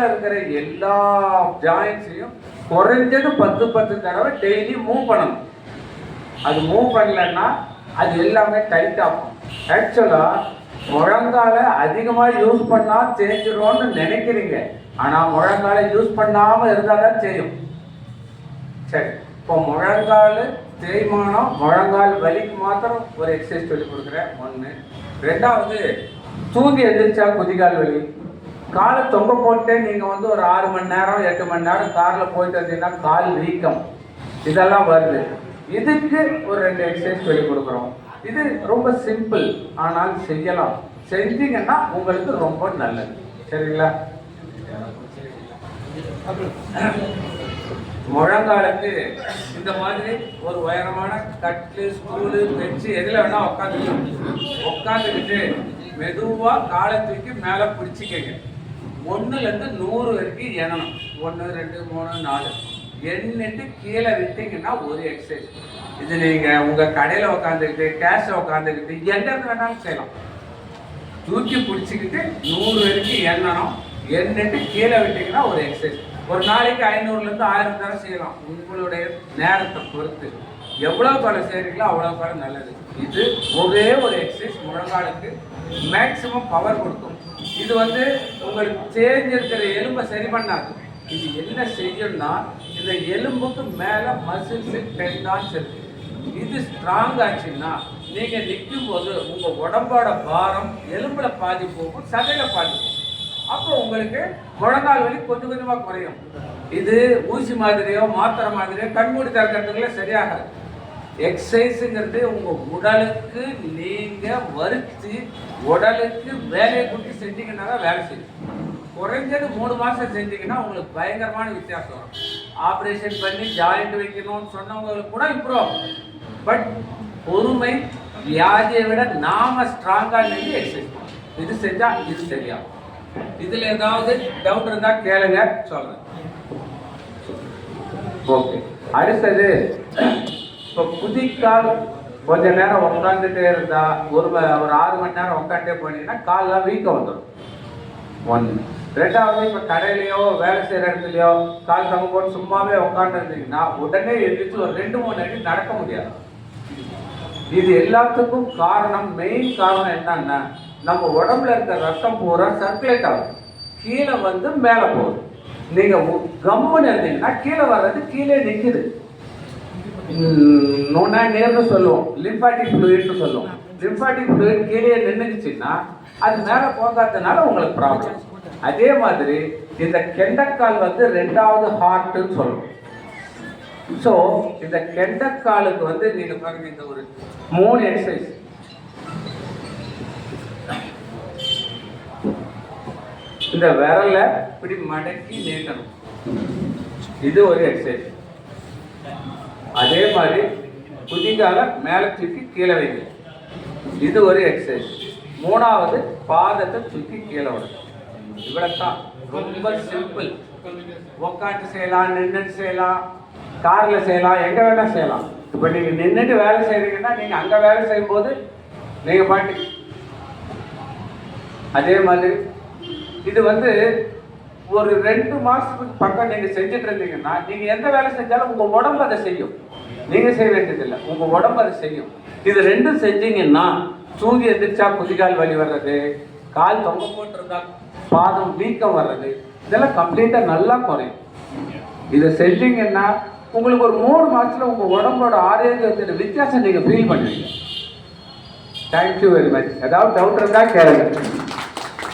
இருக்கிற எல்லா ஜாயின்ஸையும் குறைஞ்சது 10 தடவை டெய்லி மூவ் பண்ணணும். அது மூவ் பண்ணலன்னா அது எல்லாமே டைட் ஆகும். ஆக்சுவலா முழங்கால அதிகமாக யூஸ் பண்ணா தேஞ்சிரும்னு நினைக்கிறீங்க, ஆனா முழங்கால யூஸ் பண்ணாம இருந்தாதான் செய்யும். சரி, இப்போ முழங்கால் தேய்மானம், முழங்கால் வலிக்கு மாத்திரம் ஒரு எக்ஸசைஸ் சொல்லி கொடுக்குறேன். ஒன்று. ரெண்டாவது, தூங்கி எழுந்திரிச்சா குதிகால் வலி, காலை தொங்க போட்டு நீங்கள் ஒரு 6 மணி நேரம் 8 மணி நேரம் காரில் போயிட்டு வந்தீங்கன்னா கால் வீக்கம், இதெல்லாம் வருது. இதுக்கு ஒரு 2 எக்ஸசைஸ் சொல்லி கொடுக்குறோம். இது ரொம்ப சிம்பிள், ஆனால் செய்யலாம். செஞ்சீங்கன்னா உங்களுக்கு ரொம்ப நல்லது. சரிங்களா? முழங்காலுக்கு இந்த மாதிரி ஒரு உயரமான கட்டு, ஸ்டூலு, பெஞ்சு எதில் வேணால் உட்காந்துக்கிட்டு மெதுவாக காலை தூக்கி மேலே பிடிச்சிக்கங்க. 1லேருந்து 100 வரைக்கும் எண்ணணும். 1 2 3 4 எண்ணிட்டு கீழே விட்டீங்கன்னா ஒரு எக்ஸசைஸ். இது நீங்கள் உங்கள் கடையில் உட்காந்துக்கிட்டு, கேஷை உட்காந்துக்கிட்டு எங்கே வேணாலும் செய்யலாம். தூக்கி பிடிச்சிக்கிட்டு 100 வரைக்கும் எண்ணணும். எண்ணிட்டு கீழே விட்டீங்கன்னா ஒரு எக்ஸசைஸ். ஒரு நாளைக்கு 500லேருந்து 1000 தடவை செய்யலாம். உங்களுடைய நேரத்தை பொறுத்து எவ்வளோ தடவை செய்கிறீங்களோ அவ்வளோ தடவை நல்லது. இது ஒரே ஒரு எக்ஸசைஸ் முழங்காலுக்கு மேக்சிமம் பவர் கொடுக்கும். இது உங்களுக்கு தேர்ந்திருக்கிற எலும்பை சரி பண்ணாது. இது என்ன செய்யும்னா, இந்த எலும்புக்கு மேலே மசில்ஸு டெண்டான்ஸ் இருக்கு. இது ஸ்ட்ராங் ஆச்சுன்னா நீங்கள் நிற்கும் போது உங்கள் உடம்போட பாரம் எலும்புல பாதி போகும், சதையில பாதி போகும். அப்போ உங்களுக்கு முழங்கால் வலி கொஞ்சம் கொஞ்சமாக குறையும். இது ஊசி மாதிரியோ மாத்திரை மாதிரியோ கண்மூடி திறக்கிறதுக்குள்ள சரியாகாது. எக்ஸசைஸுங்கிறது உங்கள் உடலுக்கு நீங்கள் வருத்தி உடலுக்கு வேலையை கொடுத்து செஞ்சீங்கன்னா தான் வேலை செய்யும். குறைஞ்சது 3 மாதம் செஞ்சீங்கன்னா உங்களுக்கு பயங்கரமான வித்தியாசம் வரும். ஆப்ரேஷன் பண்ணி ஜாயிண்ட் வைக்கணும்னு சொன்னவங்களுக்கு கூட இம்ப்ரூவ் ஆகும். பட் பொறுமை, வியாதியை விட நாம ஸ்ட்ராங்காக நின்று எக்ஸசைஸ் பண்ணணும். இது செஞ்சால் இது சரியாகும். இதில் ஏதாவது டவுட் இருந்தால் கேளுங்க, சொல்கிறேன். ஓகே, அடுத்தது இப்போ குதிக்கால் கொஞ்ச நேரம் உட்காந்துட்டே இருந்தா ஒரு 6 மணி நேரம் உட்காந்துட்டே போனீங்கன்னா காலெலாம் வீக்கம் வந்துடும். 1. ரெண்டாவது, இப்போ கடையிலையோ வேலை செய்கிற இடத்துலையோ கால் தங்க போட்டு சும்மாவே உட்காந்து இருந்தீங்கன்னா உடனே எழுந்திரிச்சு ஒரு 2-3 அடி நடக்க முடியாது. இது எல்லாத்துக்கும் காரணம், மெயின் காரணம் என்னன்னா, நம்ம உடம்புல இருக்க ரத்தம் பூரா சர்க்குலேட் ஆகும், கீழே மேலே போகுது. நீங்கள் கம்முன்னு இருந்தீங்கன்னா கீழே வர்றது கீழே நிற்குது. நேர்னு சொல்லுவோம், லிம்பாட்டிக் ஃப்ளூயிட்னு சொல்லுவோம். லிம்பாட்டிக் ஃப்ளூயிட் கீழே நின்றுச்சுன்னா அது மேலே போகாததுனால உங்களுக்கு ப்ராப்ளம். அதே மாதிரி இந்த கெண்டக்கால் 2வது ஹார்ட்டுன்னு சொல்லுவோம். ஸோ இந்த கெண்டக்காலுக்கு நீங்கள் பாருங்க, இந்த ஒரு 3 எக்ஸசைஸ். இந்த விரல இப்படி மடக்கி நீட்டணும், இது ஒரு எக்ஸசைஸ். அதே மாதிரி குதிகால மேலே தூக்கி கீழே வைங்க, இது ஒரு எக்ஸசைஸ். 3வது பாதத்தை தூக்கி கீழே விடணும். இவ்வளோதான், ரொம்ப சிம்பிள். உட்காந்து செய்யலாம், நின்றுட்டு செய்யலாம், காரில் செய்யலாம், எங்கே வேணால் செய்யலாம். இப்போ நீங்கள் நின்றுட்டு வேலை செய்கிறீங்கன்னா நீங்கள் அங்கே வேலை செய்யும்போது நீங்கள் பாட்டு. அதே மாதிரி இது ஒரு 2 மாதத்துக்கு பக்கம் நீங்கள் செஞ்சுட்டு இருந்தீங்கன்னா நீங்கள் எந்த வேலை செஞ்சாலும் உங்கள் உடம்பு அதை செய்யும். நீங்கள் செய்ய வேண்டியதில்லை, உங்கள் உடம்பு அதை செய்யும். இது 2 செஞ்சீங்கன்னா தூங்கி எந்திரிச்சா குதிகால் வலி வர்றது, கால் தொங்க போட்டிருந்தா பாதம் வீக்கம் வர்றது, இதெல்லாம் கம்ப்ளீட்டாக நல்லா குறையும். இதை செஞ்சீங்கன்னா உங்களுக்கு ஒரு 3 மாதத்தில் உங்கள் உடம்போட ஆரோக்கியத்தின் வித்தியாசம் நீங்கள் ஃபீல் பண்ணுவீங்க. Thank you very much. ஏதாவது டவுட் இருந்தால் கேளுங்க.